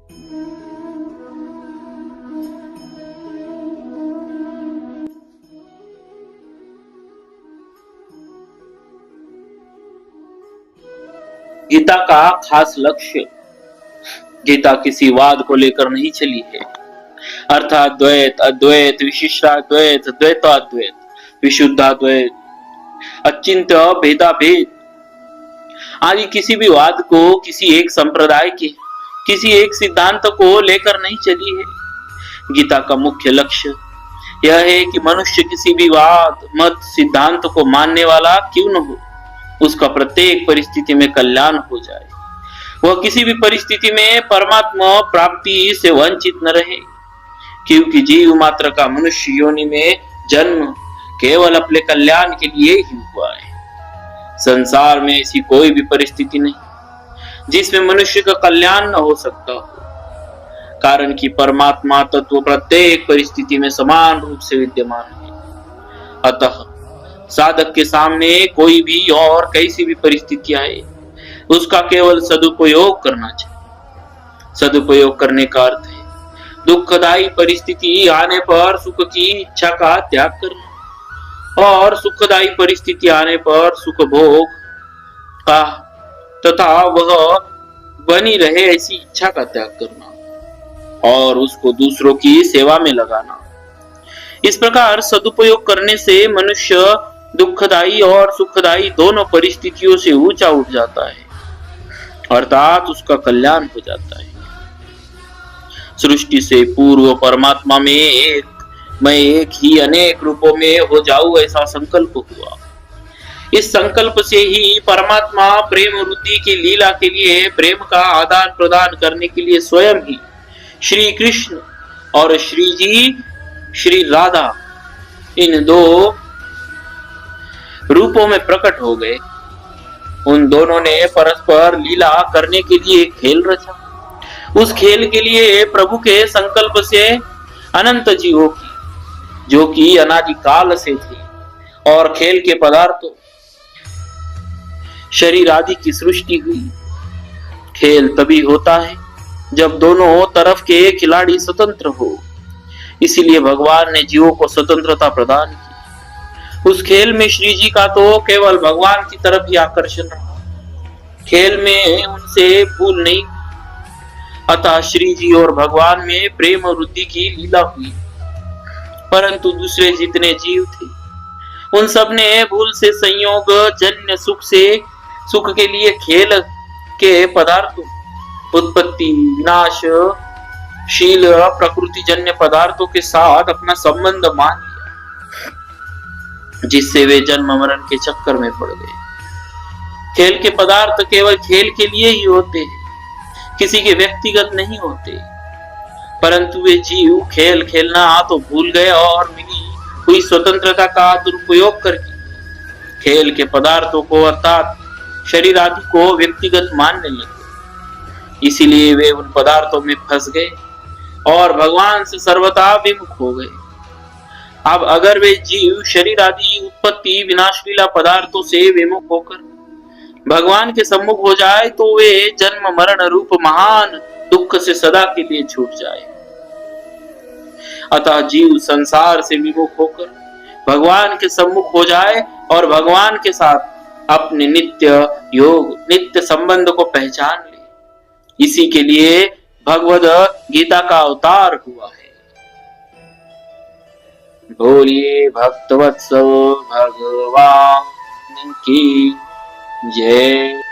गीता का खास लक्ष्य गीता किसी वाद को लेकर नहीं चली है, अर्थात द्वैत, अद्वैत, विशिष्टाद्वैत, द्वैताद्वैत, विशुद्धाद्वैत, अचिंत्य भेदाभेद आदि किसी भी वाद को किसी एक संप्रदाय के किसी एक सिद्धांत को लेकर नहीं चली है। गीता का मुख्य लक्ष्य यह है कि मनुष्य किसी भी वाद, मत, सिद्धांत को मानने वाला क्यों न हो, उसका प्रत्येक परिस्थिति में कल्याण हो जाए। वह किसी भी परिस्थिति में परमात्मा प्राप्ति से वंचित न रहे, क्योंकि जीव मात्र का मनुष्य योनि में जन्म केवल अपने कल्याण के लिए ही हुआ है। संसार में ऐसी कोई भी परिस्थिति नहीं जिसमें मनुष्य का कल्याण न हो सकता हो, कारण कि परमात्मा तत्व प्रत्येक परिस्थिति में समान रूप से विद्यमान है। अतः साधक के सामने कोई भी और कैसी भी परिस्थिति आए, उसका केवल सदुपयोग करना चाहिए। सदुपयोग करने का अर्थ है दुखदायी परिस्थिति आने पर सुख की इच्छा का त्याग करना और सुखदायी परिस्थिति आने पर सुख भोग का तथा वह बनी रहे ऐसी इच्छा का त्याग करना और उसको दूसरों की सेवा में लगाना। इस प्रकार सदुपयोग करने से मनुष्य दुखदायी और सुखदायी दोनों परिस्थितियों से ऊंचा उठ जाता है, अर्थात उसका कल्याण हो जाता है। सृष्टि से पूर्व परमात्मा में मैं एक ही अनेक रूपों में हो जाऊं ऐसा संकल्प हुआ। इस संकल्प से ही परमात्मा प्रेम वृद्धि की लीला के लिए प्रेम का आदान प्रदान करने के लिए स्वयं ही श्री कृष्ण और श्री जी श्री राधा इन दो रूपों में प्रकट हो गए। उन दोनों ने परस्पर लीला करने के लिए एक खेल रचा। उस खेल के लिए प्रभु के संकल्प से अनंत जीवों की, जो कि अनादि काल से थी, और खेल के पदार्थों शरीर आदि की सृष्टि हुई। खेल तभी होता है जब दोनों तरफ के खिलाड़ी स्वतंत्र हो, इसीलिए भगवान ने जीवों को स्वतंत्रता प्रदान की। उस खेल में श्री जी का तो केवल भगवान की तरफ ही आकर्षण रहा, खेल में उनसे भूल नहीं। अतः श्री जी और भगवान में प्रेम वृद्धि की लीला हुई, परंतु दूसरे जितने जीव थे उन सब ने भूल से संयोग जन्य सुख के लिए खेल के पदार्थों, उत्पत्ति विनाश शील प्रकृति जन्य पदार्थों के साथ अपना संबंध मान लिया, जिससे वे जन्म मरण के चक्कर में पड़ गए। खेल के पदार्थ केवल खेल के लिए ही होते हैं, किसी के व्यक्तिगत नहीं होते, परंतु वे जीव खेल खेलना तो भूल गए और मिली हुई स्वतंत्रता का दुरुपयोग करके खेल के पदार्थों को अर्थात शरीर आदि को व्यक्तिगत मानने लगे। इसीलिए वे उन पदार्थों में फंस गए और भगवान से सर्वथा विमुख हो गए। अब अगर वे जीव शरीर आदि उत्पत्ति विनाशलीला पदार्थों से विमुख होकर भगवान के सम्मुख हो जाए तो वे जन्म मरण रूप महान दुख से सदा के लिए छूट जाए। अतः जीव संसार से विमुख होकर भगवान के सम्मुख हो जाए और भगवान के साथ अपने नित्य योग नित्य संबंध को पहचान ले। इसी के लिए भगवद गीता का अवतार हुआ है। बोलिए भक्तवत्सल भगवान की जय।